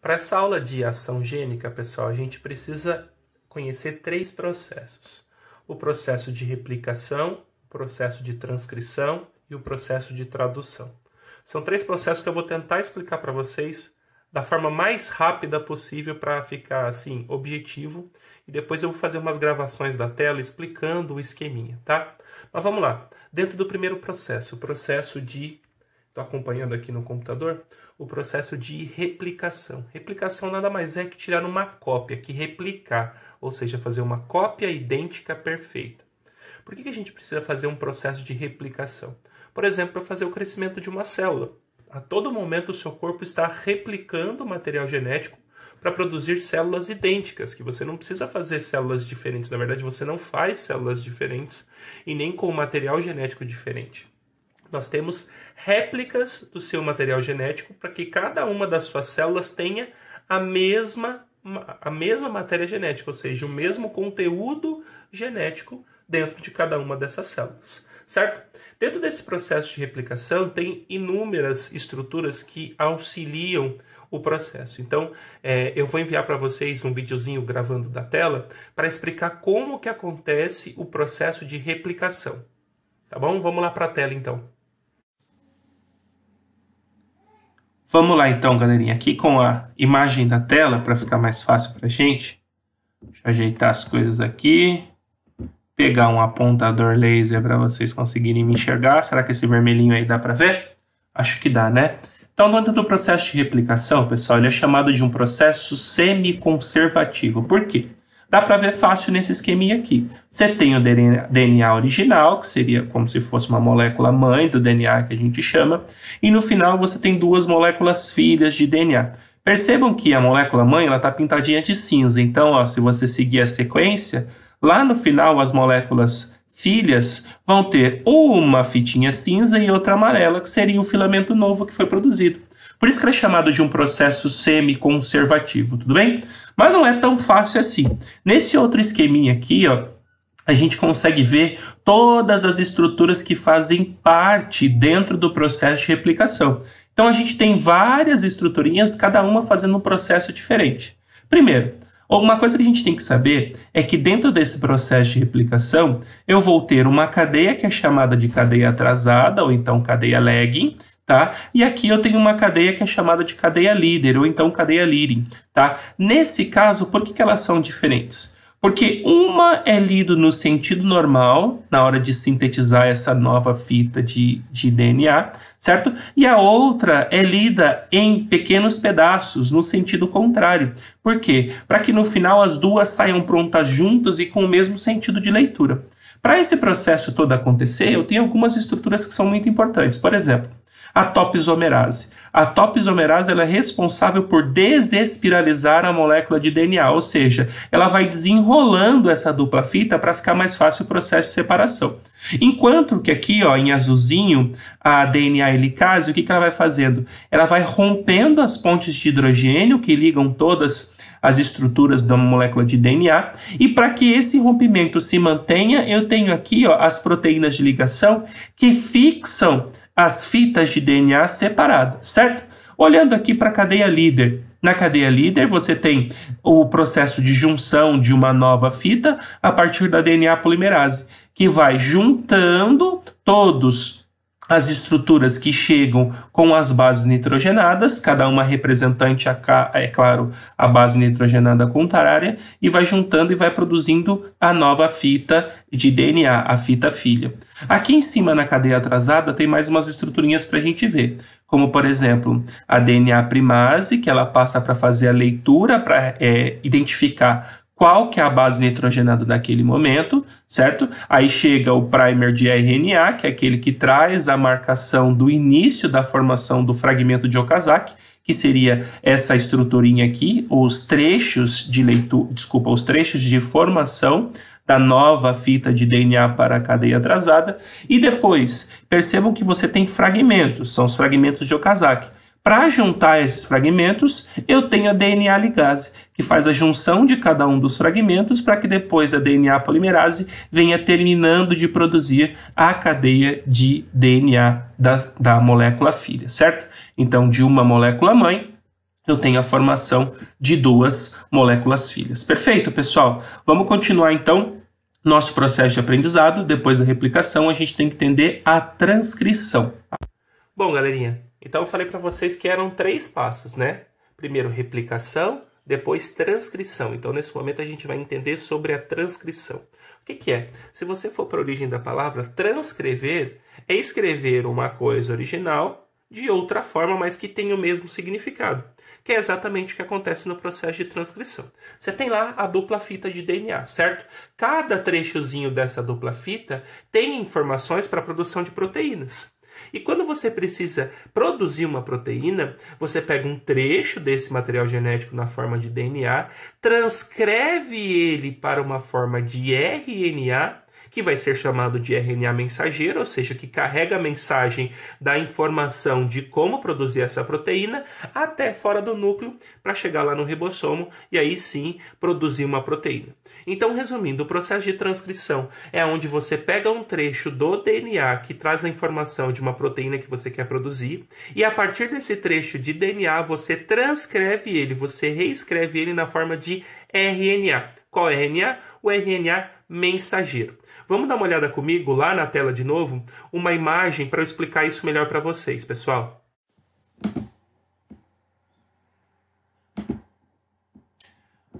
Para essa aula de ação gênica, pessoal, a gente precisa conhecer 3 processos. O processo de replicação, o processo de transcrição e o processo de tradução. São 3 processos que eu vou tentar explicar para vocês da forma mais rápida possível para ficar assim objetivo. E depois eu vou fazer umas gravações da tela explicando o esqueminha, tá? Mas vamos lá. Dentro do primeiro processo, o processo de... Estou acompanhando aqui no computador, o processo de replicação. Replicação nada mais é que tirar uma cópia, que replicar, ou seja, fazer uma cópia idêntica perfeita. Por que a gente precisa fazer um processo de replicação? Por exemplo, para fazer o crescimento de uma célula. A todo momento o seu corpo está replicando o material genético para produzir células idênticas, que você não precisa fazer células diferentes. Na verdade, você não faz células diferentes e nem com material genético diferente. Nós temos réplicas do seu material genético para que cada uma das suas células tenha a mesma matéria genética, ou seja, o mesmo conteúdo genético dentro de cada uma dessas células, certo? Dentro desse processo de replicação tem inúmeras estruturas que auxiliam o processo. Então, eu vou enviar para vocês um videozinho gravando da tela para explicar como que acontece o processo de replicação, tá bom? Vamos lá para a tela então. Vamos lá então, galerinha, aqui com a imagem da tela, para ficar mais fácil para a gente. Deixa eu ajeitar as coisas aqui. Pegar um apontador laser para vocês conseguirem me enxergar. Será que esse vermelhinho aí dá para ver? Acho que dá, né? Então, dentro do processo de replicação, pessoal, ele é chamado de um processo semi-conservativo. Por quê? Dá para ver fácil nesse esqueminha aqui. Você tem o DNA original, que seria como se fosse uma molécula mãe do DNA que a gente chama, e no final você tem 2 moléculas filhas de DNA. Percebam que a molécula mãe está pintadinha de cinza, então ó, se você seguir a sequência, lá no final as moléculas filhas vão ter uma fitinha cinza e outra amarela, que seria o filamento novo que foi produzido. Por isso que ele é chamado de um processo semi-conservativo, tudo bem? Mas não é tão fácil assim. Nesse outro esqueminha aqui, ó, a gente consegue ver todas as estruturas que fazem parte dentro do processo de replicação. Então a gente tem várias estruturinhas, cada uma fazendo um processo diferente. Primeiro, uma coisa que a gente tem que saber é que dentro desse processo de replicação, eu vou ter uma cadeia que é chamada de cadeia atrasada, ou então cadeia lagging, tá? E aqui eu tenho uma cadeia que é chamada de cadeia líder, ou então cadeia leading, tá? Nesse caso, por que elas são diferentes? Porque uma é lido no sentido normal, na hora de sintetizar essa nova fita de DNA, certo? E a outra é lida em pequenos pedaços, no sentido contrário. Por quê? Para que no final as duas saiam prontas juntas e com o mesmo sentido de leitura. Para esse processo todo acontecer, eu tenho algumas estruturas que são muito importantes. Por exemplo, a topoisomerase. A topoisomerase ela é responsável por desespiralizar a molécula de DNA, ou seja, ela vai desenrolando essa dupla fita para ficar mais fácil o processo de separação. Enquanto que aqui, ó, em azulzinho, a DNA helicase, o que ela vai fazendo? Ela vai rompendo as pontes de hidrogênio que ligam todas as estruturas da molécula de DNA, e para que esse rompimento se mantenha, eu tenho aqui, ó, as proteínas de ligação que fixam as fitas de DNA separadas, certo? Olhando aqui para a cadeia líder. Na cadeia líder, você tem o processo de junção de uma nova fita a partir da DNA polimerase, que vai juntando todas as estruturas que chegam com as bases nitrogenadas, cada uma representante, é claro, a base nitrogenada contrária, e vai juntando e vai produzindo a nova fita de DNA, a fita filha. Aqui em cima, na cadeia atrasada, tem mais umas estruturinhas para a gente ver, como, por exemplo, a DNA primase, que ela passa para fazer a leitura, para identificar qual que é a base nitrogenada daquele momento, certo? Aí chega o primer de RNA, que é aquele que traz a marcação do início da formação do fragmento de Okazaki, que seria essa estruturinha aqui, os trechos de leitura, os trechos de formação da nova fita de DNA para a cadeia atrasada. E depois, percebam que você tem fragmentos, são os fragmentos de Okazaki. Para juntar esses fragmentos, eu tenho a DNA ligase, que faz a junção de cada um dos fragmentos para que depois a DNA polimerase venha terminando de produzir a cadeia de DNA da molécula filha, certo? Então, de uma molécula mãe, eu tenho a formação de duas moléculas filhas. Perfeito, pessoal? Vamos continuar, então, nosso processo de aprendizado. Depois da replicação, a gente tem que entender a transcrição. Bom, galerinha, então eu falei para vocês que eram 3 passos, né? Primeiro, replicação, depois transcrição. Então, nesse momento, a gente vai entender sobre a transcrição. O que é? Se você for para a origem da palavra, transcrever é escrever uma coisa original de outra forma, mas que tem o mesmo significado, que é exatamente o que acontece no processo de transcrição. Você tem lá a dupla fita de DNA, certo? Cada trechozinho dessa dupla fita tem informações para a produção de proteínas. E quando você precisa produzir uma proteína, você pega um trecho desse material genético na forma de DNA, transcreve ele para uma forma de RNA, que vai ser chamado de RNA mensageiro, ou seja, que carrega a mensagem da informação de como produzir essa proteína até fora do núcleo para chegar lá no ribossomo e aí sim produzir uma proteína. Então, resumindo, o processo de transcrição é onde você pega um trecho do DNA que traz a informação de uma proteína que você quer produzir e a partir desse trecho de DNA você transcreve ele, você reescreve ele na forma de RNA. Qual RNA? O RNA mensageiro. Vamos dar uma olhada comigo lá na tela de novo, uma imagem para eu explicar isso melhor para vocês, pessoal.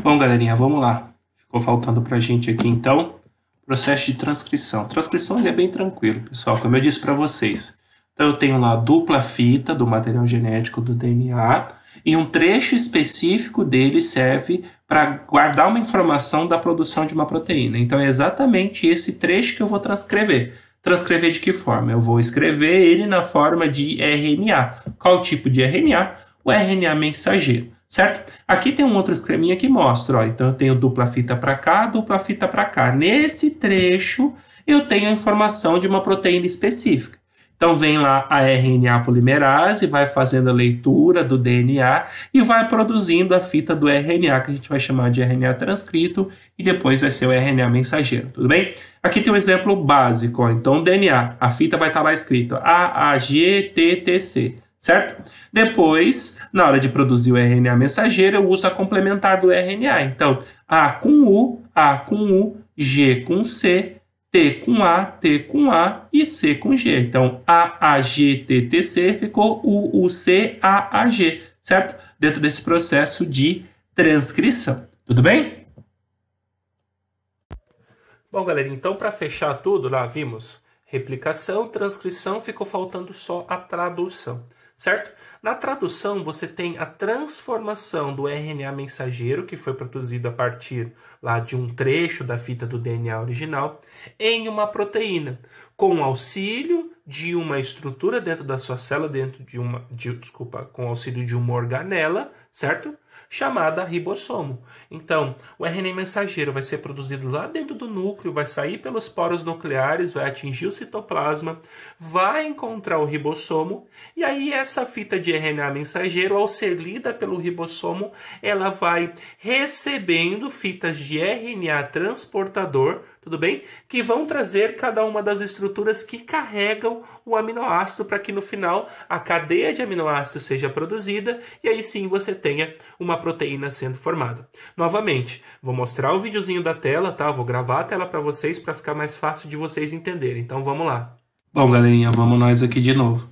Bom, galerinha, vamos lá. Ficou faltando para a gente aqui, então, processo de transcrição. Transcrição ele é bem tranquilo, pessoal, como eu disse para vocês. Então, eu tenho lá a dupla fita do material genético do DNA e um trecho específico dele serve para guardar uma informação da produção de uma proteína. Então, é exatamente esse trecho que eu vou transcrever. Transcrever de que forma? Eu vou escrever ele na forma de RNA. Qual tipo de RNA? O RNA mensageiro, certo? Aqui tem um outro esqueminha que mostra, ó. Então, eu tenho dupla fita para cá, dupla fita para cá. Nesse trecho, eu tenho a informação de uma proteína específica. Então, vem lá a RNA polimerase, vai fazendo a leitura do DNA e vai produzindo a fita do RNA, que a gente vai chamar de RNA transcrito, e depois vai ser o RNA mensageiro, tudo bem? Aqui tem um exemplo básico, ó. Então, DNA, a fita vai estar lá escrito AAGTTC, certo? Depois, na hora de produzir o RNA mensageiro, eu uso a complementar do RNA. Então, A com U, G com C, T com A, T com A e C com G. Então, AAGTTC ficou UUCAAG, certo? Dentro desse processo de transcrição. Tudo bem? Bom, galera, então para fechar tudo, lá vimos replicação, transcrição, ficou faltando só a tradução, certo? Na tradução, você tem a transformação do RNA mensageiro, que foi produzido a partir lá de um trecho da fita do DNA original, em uma proteína, com auxílio de uma estrutura dentro da sua célula, com auxílio de uma organela, certo? Chamada ribossomo. Então, o RNA mensageiro vai ser produzido lá dentro do núcleo, vai sair pelos poros nucleares, vai atingir o citoplasma, vai encontrar o ribossomo, e aí essa fita de RNA mensageiro, ao ser lida pelo ribossomo, ela vai recebendo fitas de RNA transportador, tudo bem? Que vão trazer cada uma das estruturas que carregam o aminoácido para que no final a cadeia de aminoácidos seja produzida e aí sim você tenha uma proteína sendo formada. Novamente, vou mostrar o videozinho da tela, tá? Vou gravar a tela para vocês para ficar mais fácil de vocês entenderem. Então vamos lá. Bom, galerinha, vamos nós aqui de novo.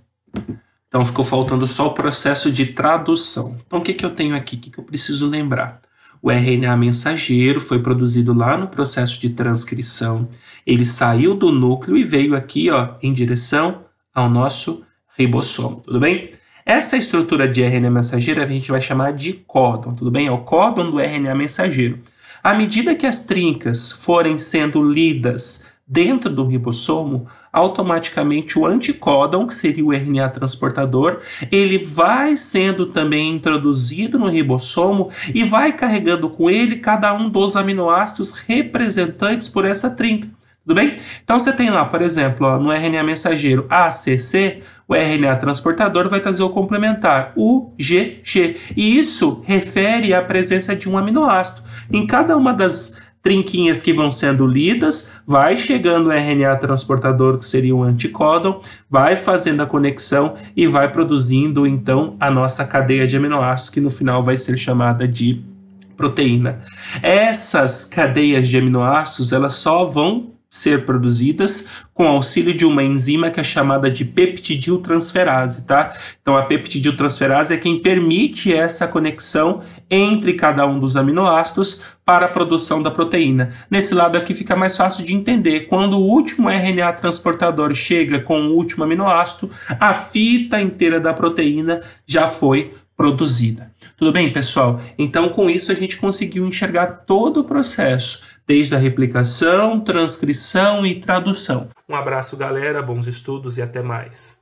Então ficou faltando só o processo de tradução. Então o que eu tenho aqui? O que eu preciso lembrar? O RNA mensageiro foi produzido lá no processo de transcrição. Ele saiu do núcleo e veio aqui, ó, em direção ao nosso ribossomo, tudo bem? Essa estrutura de RNA mensageiro a gente vai chamar de códon, tudo bem? É o códon do RNA mensageiro. À medida que as trincas forem sendo lidas dentro do ribossomo, automaticamente o anticódon, que seria o RNA transportador, ele vai sendo também introduzido no ribossomo e vai carregando com ele cada um dos aminoácidos representantes por essa trinca. Tudo bem? Então você tem lá, por exemplo, ó, no RNA mensageiro ACC, o RNA transportador vai trazer o complementar UGG. E isso refere à presença de um aminoácido. Em cada uma das trinquinhas que vão sendo lidas, vai chegando o RNA transportador, que seria o anticódon, vai fazendo a conexão e vai produzindo, então, a nossa cadeia de aminoácidos, que no final vai ser chamada de proteína. Essas cadeias de aminoácidos, elas só vão ser produzidas com auxílio de uma enzima que é chamada de peptidiltransferase, tá? Então a peptidiltransferase é quem permite essa conexão entre cada um dos aminoácidos para a produção da proteína. Nesse lado aqui fica mais fácil de entender. Quando o último RNA transportador chega com o último aminoácido, a fita inteira da proteína já foi produzida. Tudo bem, pessoal? Então, com isso, a gente conseguiu enxergar todo o processo, desde a replicação, transcrição e tradução. Um abraço, galera, bons estudos e até mais.